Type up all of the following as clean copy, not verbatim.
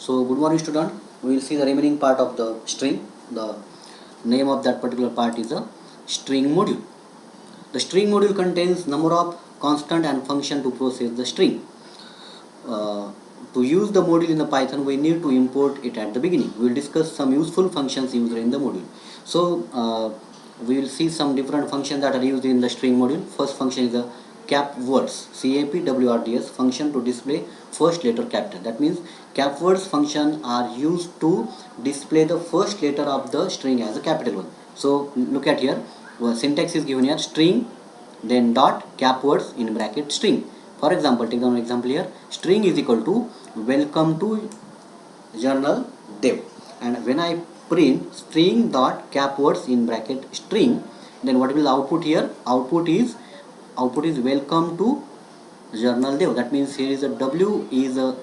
So good morning student, we will see the remaining part of the string. The name of that particular part is a string module. The string module contains number of constant and function to process the string. To use the module in the Python, we need to import it at the beginning. We will discuss some useful functions used in the module. So we will see some different functions that are used in the string module. First function is the cap words, CAPWRDS function to display first letter capital. That means cap words function are used to display the first letter of the string as a capital one. So look at here, syntax is given here, string then dot cap words in bracket string. For example, take down an example here, string is equal to welcome to journal dev, and when I print string dot cap words in bracket string, then what will output here? Output is welcome to journal dev. That means here is a w is a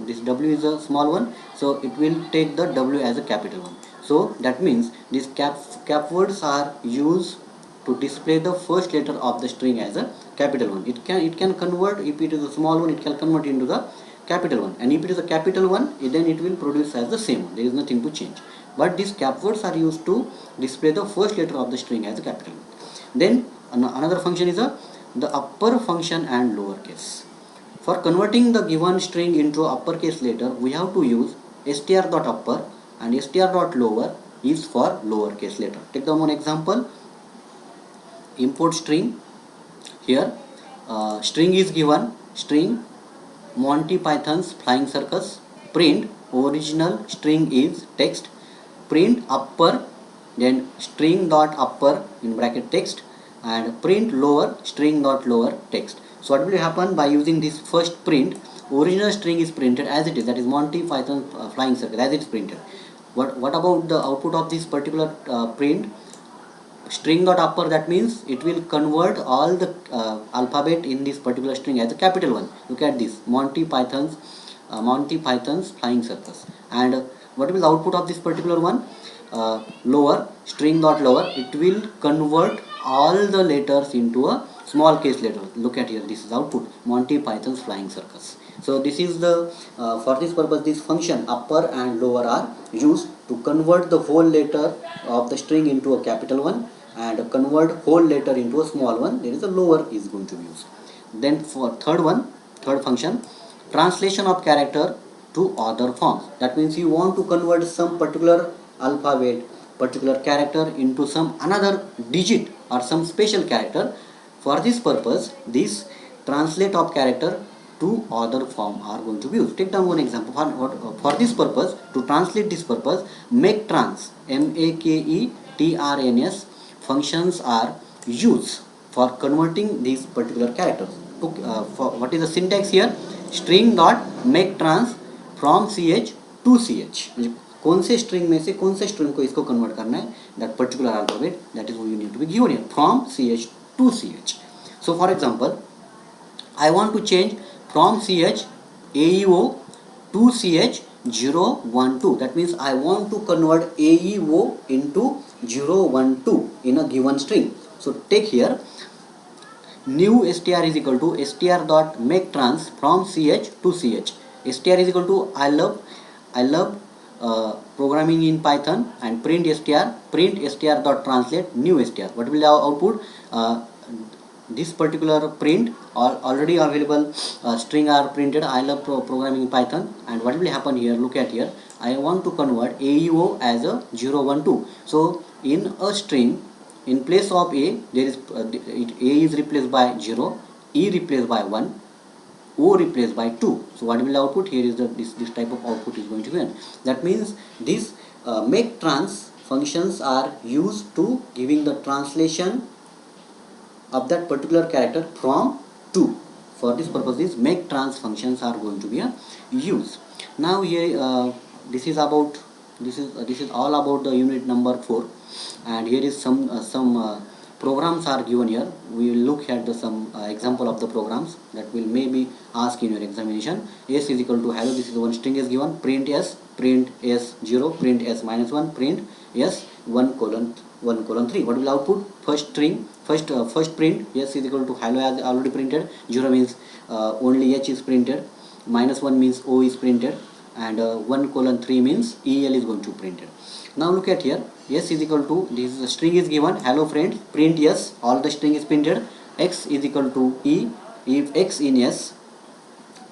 this w is a small one, so it will take the w as a capital one. So that means these cap words are used to display the first letter of the string as a capital one. It can convert, if it is a small one, it can convert into the capital one, and if it is a capital one, then it will produce as the same one. There is nothing to change. But these cap words are used to display the first letter of the string as a capital one. Then another function is the upper function and lowercase. For converting the given string into uppercase letter, we have to use str.upper and str.lower is for lowercase letter. Take down one example. Import string. Here string is given, string Monty Python's Flying Circus. Print original string is text. Print upper, then string dot upper in bracket text, and print lower string dot lower text. So what will happen by using this first print? Original string is printed as it is, that is Monty Python Flying Circus, as it is printed. What about the output of this particular print? String dot upper, that means it will convert all the alphabet in this particular string as a capital one. Look at this, Monty Python's Flying Circus. And what will the output of this particular one? Lower, string dot lower, it will convert all the letters into a small case letter. Look at here, this is output, Monty Python's Flying Circus. So this is the for this purpose, this function upper and lower are used to convert the whole letter of the string into a capital one and convert whole letter into a small one. There is a lower is going to be used. Then for third function, translation of character to other forms. That means you want to convert some particular alphabet, particular character into some another digit or some special character. For this purpose, this translate of character to other form are going to be used. Take down one example. For this purpose, to translate this purpose, make trans, MAKETRNS functions are used for converting these particular characters. For what is the syntax here? String dot make trans from ch to ch. कौन से string में से कौन से string को इसको convert करना है, that particular alphabet, that is you need to be given here, from ch to ch. So for example, I want to change from ch AEO to ch 012. That means I want to convert AEO into 012 in a given string. So take here, new str is equal to str dot make trans from ch to ch. Str is equal to I love programming in Python, and print str dot translate new str. What will our output? This particular print already available string are printed. I love programming in Python, and what will happen here? Look at here, I want to convert AEO as a 012. So in a string, in place of A, there is A is replaced by 0, E replaced by 1, O replaced by 2. So what will output here is this type of output is going to be. That means these make trans functions are used to giving the translation of that particular character from to. For this purpose, these make trans functions are going to be used. Now here this is all about the unit number 4, and here is some programs are given here. We will look at some example of the programs that will maybe ask in your examination. S is equal to hello, this is one string is given, print s 0, print s minus 1, print s 1 colon 3. What will output? First print s is equal to hello as already printed, 0 means only h is printed, minus 1 means o is printed, and 1:3 means EL is going to print it. Now look at here, S is equal to, this string is given, hello friends, print yes, all the string is printed. X is equal to E, if X in S,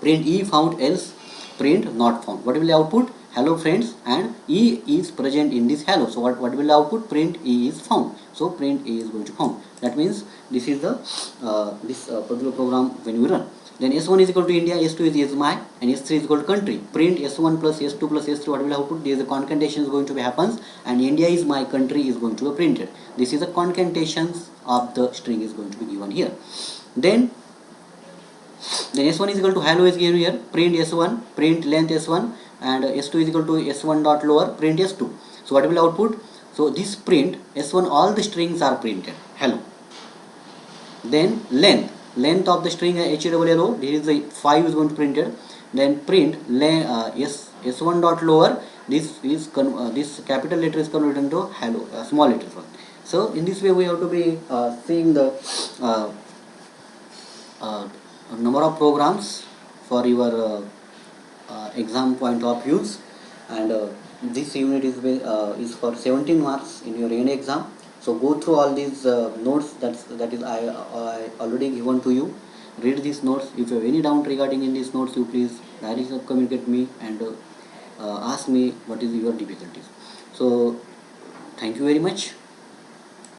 print E found, else print not found. What will the output? Hello friends, and E is present in this hello. So what will the output? Print E is found. So print E is going to found. That means this is the this particular program when we run. Then S1 is equal to India, S2 is my, and S3 is equal to country. Print S1 plus S2 plus S3. What will output? There is a concatenation is going to be happens, and India is my country is going to be printed. This is the concatenations of the string is going to be given here. Then S1 is equal to hello is given here, print S1, print length S1, and S2 is equal to S1 dot lower, print S2. So what will output? So this print S1, all the strings are printed, hello. Then length of the string HLO, this is the 5 is going to printed. Then print S1 dot lower, this is this capital letter is converted into hello, small letter one. So in this way we have to be seeing the number of programs for your exam point of views, and this unit is for 17 marks in your end exam. So go through all these notes that is I already given to you. Read these notes. If you have any doubt regarding in these notes, you please directly communicate me and ask me what is your difficulties. So thank you very much.